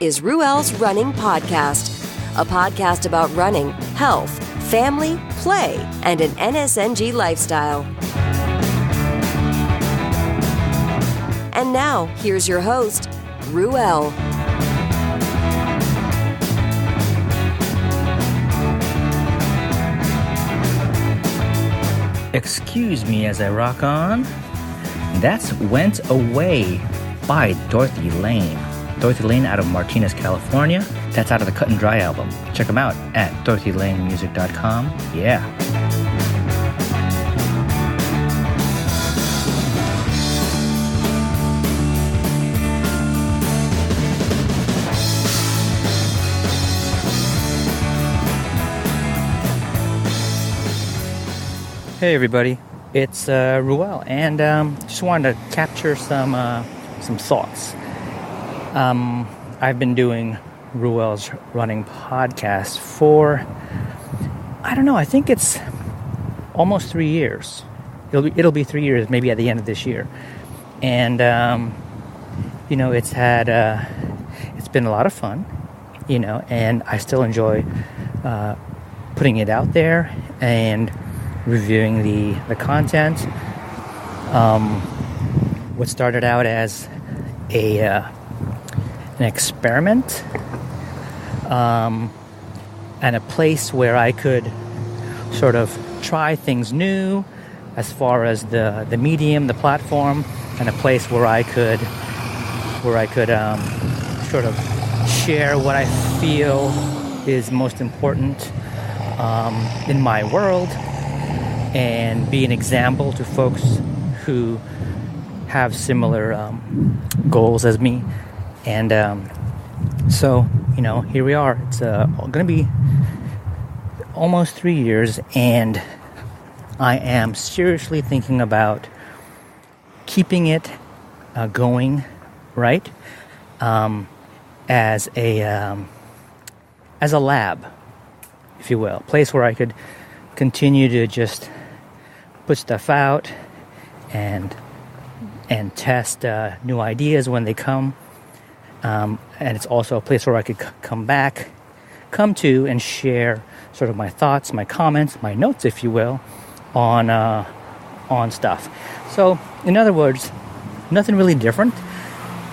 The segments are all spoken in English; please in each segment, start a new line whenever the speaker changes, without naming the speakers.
is Ruel's Running Podcast, a podcast about running, health, family, play, and an NSNG lifestyle. And now, here's your host, Ruel.
Excuse me as I rock on. That's Went Away by Dorothy Lane. Dorothy Lane out of Martinez, California. That's out of the Cut and Dry album. Check them out at dorothylanemusic.com. Yeah. Hey everybody, it's Ruel, and just wanted to capture some thoughts. I've been doing Ruel's Running Podcast for, I think it's almost 3 years. It'll be 3 years, maybe at the end of this year. And it's been a lot of fun, and I still enjoy putting it out there and reviewing the content. What started out as an experiment and a place where I could sort of try things new as far as the medium, the platform, and a place where I could sort of share what I feel is most important in my world, and be an example to folks who have similar goals as me. And so, here we are. It's going to be almost 3 years, and I am seriously thinking about keeping it going, right? As a lab, if you will, a place where I could continue to just put stuff out and test new ideas when they come, and it's also a place where I could come to and share sort of my thoughts, my comments, my notes, if you will, on stuff. So, in other words, nothing really different.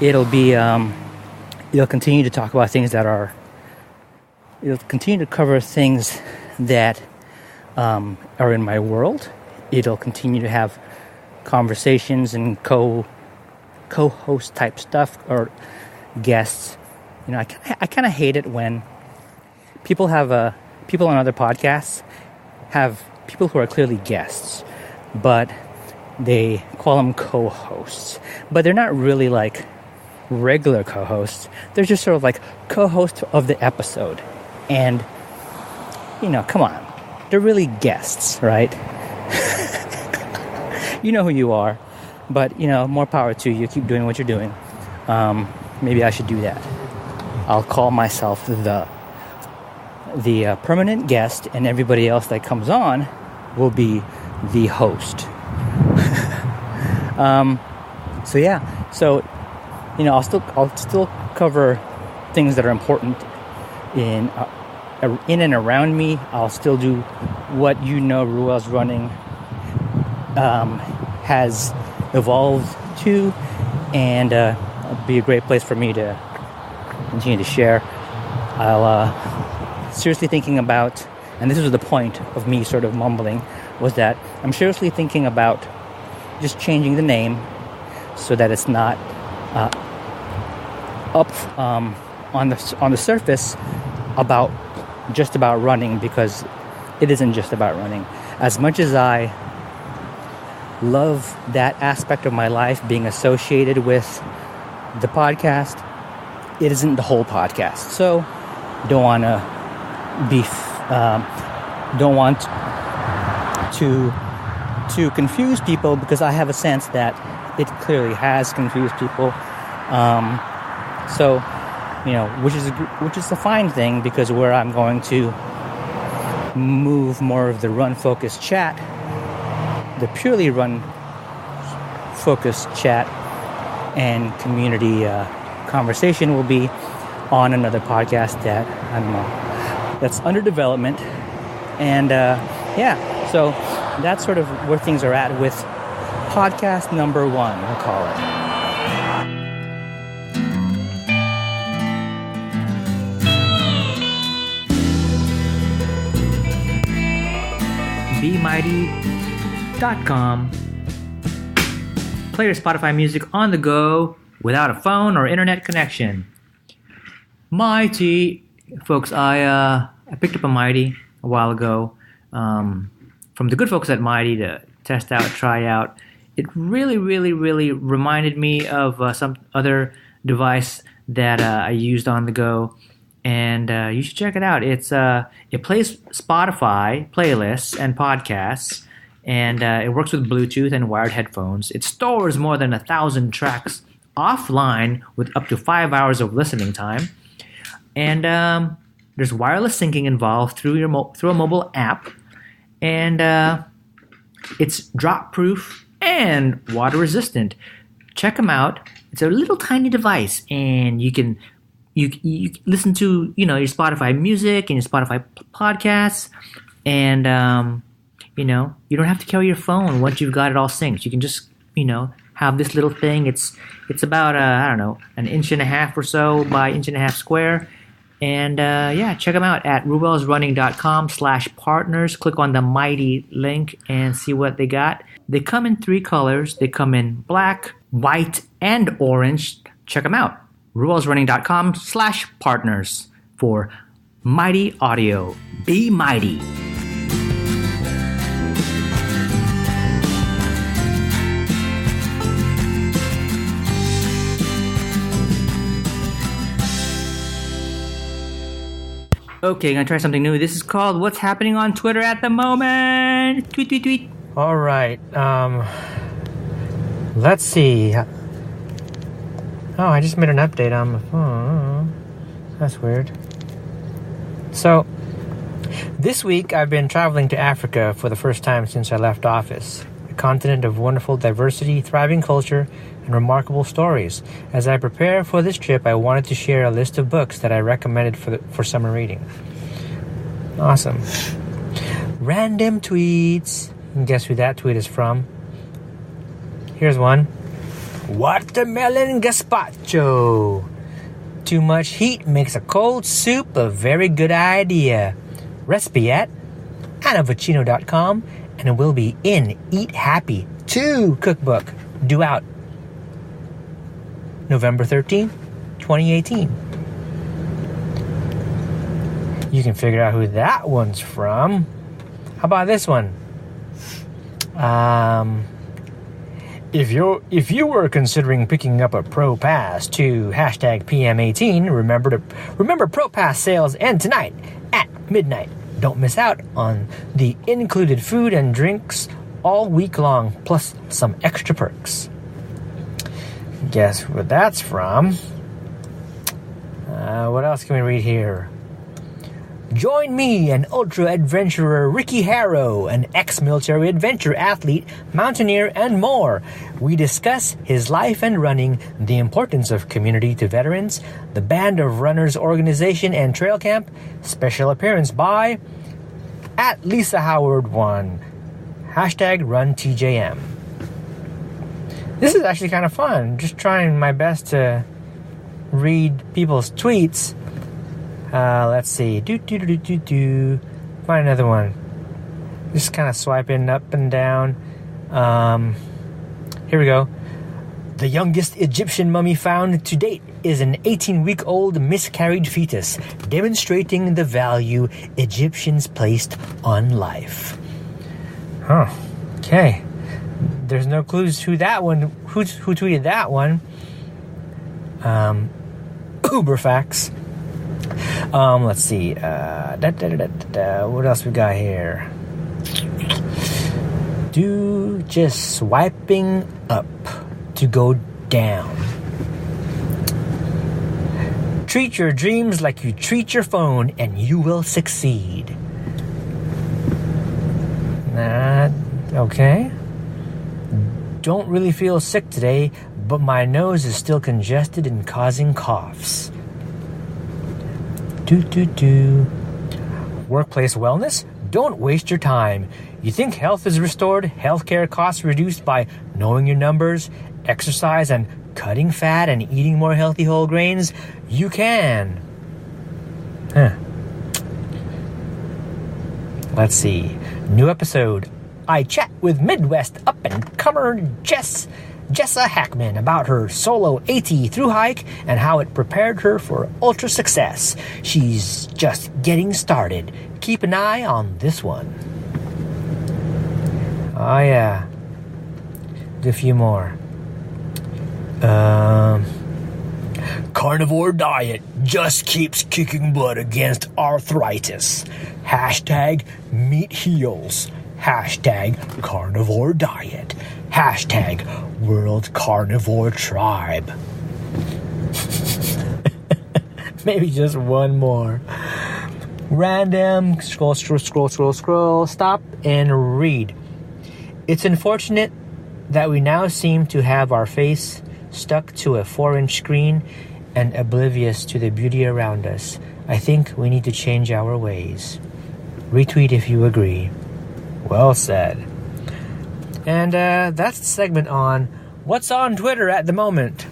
It'll continue to talk about things it'll continue to cover things that are in my world. It'll continue to have conversations and co-host type stuff, or guests. I kind of hate it when people on other podcasts have people who are clearly guests, but they call them co-hosts. But they're not really like regular co-hosts. They're just sort of like co-hosts of the episode. And, come on. They're really guests, right? You know who you are. But, more power to you. Keep doing what you're doing. Maybe I should do that. I'll call myself the permanent guest, and everybody else that comes on will be the host. I'll still cover things that are important in and around me. I'll still do what Ruel's Running has evolved to, and it'll be a great place for me to continue to share. I'll seriously thinking about, and this was the point of me sort of mumbling, was that I'm seriously thinking about just changing the name so that it's not up on the surface about running, because it isn't just about running. As much as I love that aspect of my life being associated with the podcast, it isn't the whole podcast. So don't want to confuse people, because I have a sense that it clearly has confused people. Which is a fine thing, because where I'm going to move more of the run-focused chat, the purely run-focused chat and community conversation will be on another podcast that I don't know, that's under development. And so that's sort of where things are at with podcast number 1, we'll call it. BeMighty.com. Play your Spotify music on the go without a phone or internet connection. Mighty. Folks, I picked up a Mighty a while ago from the good folks at Mighty to test out, try out. It really, really, really reminded me of some other device that I used on the go, and you should check it out. It plays Spotify playlists and podcasts, and it works with Bluetooth and wired headphones. It stores more than 1,000 tracks offline with up to 5 hours of listening time. And there's wireless syncing involved through a mobile app, and it's drop-proof and water-resistant. Check them out. It's a little tiny device, and you can listen to your Spotify music and your Spotify podcasts, and you don't have to carry your phone once you've got it all synced. You can just have this little thing. It's about an inch and a half or so by inch and a half square. And check them out at ruwellsrunning.com/partners. Click on the Mighty link and see what they got. They come in 3 colors. They come in black, white, and orange. Check them out. ruwellsrunning.com/partners for Mighty Audio. Be mighty. Okay, gonna try something new. This is called What's Happening on Twitter at the Moment. Tweet, tweet, tweet.
All right. Let's see. Oh, I just made an update on my phone. That's weird. So, this week I've been traveling to Africa for the first time since I left office. A continent of wonderful diversity, thriving culture, and remarkable stories. As I prepare for this trip, I wanted to share a list of books that I recommended for summer reading. Awesome. Random tweets. And guess who that tweet is from? Here's one. Watermelon gazpacho. Too much heat makes a cold soup a very good idea. Recipe at annavicino.com, and it will be in Eat Happy 2 cookbook, due out November 13th, 2018. You can figure out who that one's from. How about this one? If you were considering picking up a Pro Pass to #PM18, remember Pro Pass sales end tonight at midnight. Don't miss out on the included food and drinks all week long, plus some extra perks. Guess what that's from? What else can we read here? Join me and ultra-adventurer Ricky Harrow, an ex-military adventure athlete, mountaineer, and more. We discuss his life and running, the importance of community to veterans, the Band of Runners organization and trail camp, special appearance by @LisaHoward1, #RunTJM. This is actually kind of fun, just trying my best to read people's tweets. Let's see. Find another one. Just kind of swiping up and down. Here we go. The youngest Egyptian mummy found to date is an 18-week-old miscarried fetus, demonstrating the value Egyptians placed on life. Huh. Okay. There's no clues who that one, who tweeted that one. Uber facts. Let's see. What else we got here? Just swiping up to go down. Treat your dreams like you treat your phone, and you will succeed. Okay. Don't really feel sick today, but my nose is still congested and causing coughs. Workplace wellness? Don't waste your time. You think health is restored, healthcare costs reduced by knowing your numbers, exercise, and cutting fat and eating more healthy whole grains? You can. Let's see. New episode. I chat with Midwest up-and-comer Jessa Hackman about her solo AT thru hike and how it prepared her for ultra success. She's just getting started. Keep an eye on this one. Oh yeah. Do a few more. Carnivore diet just keeps kicking butt against arthritis. Hashtag meat heals. Hashtag carnivore diet. Hashtag world carnivore tribe. Maybe just one more. Random. Scroll. Stop and read. It's unfortunate that we now seem to have our face stuck to a 4-inch screen and oblivious to the beauty around us. I think we need to change our ways. Retweet if you agree. Well said. And that's the segment on what's on Twitter at the moment.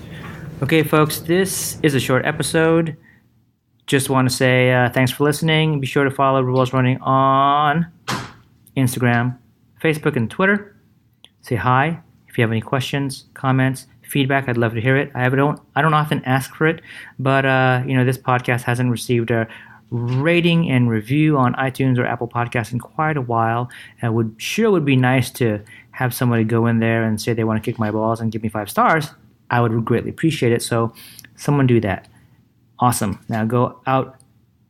Okay, folks, this is a short episode. Just want to say thanks for listening. Be sure to follow Ruels Running on Instagram, Facebook, and Twitter. Say hi. If you have any questions, comments, feedback, I'd love to hear it. I don't often ask for it, but this podcast hasn't received a rating and review on iTunes or Apple Podcasts in quite a while. It would be nice to have somebody go in there and say they want to kick my balls and give me 5 stars. I would greatly appreciate it. So someone do that. Awesome. Now go out,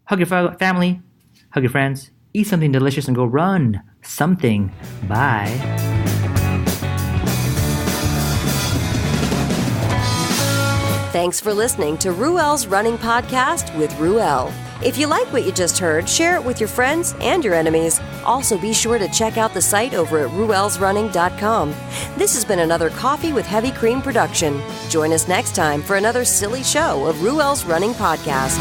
hug your family, hug your friends, eat something delicious, and go run something. Bye.
Thanks for listening to Ruel's Running Podcast with Ruel. If you like what you just heard, share it with your friends and your enemies. Also, be sure to check out the site over at ruelsrunning.com. This has been another Coffee with Heavy Cream production. Join us next time for another silly show of Ruel's Running Podcast.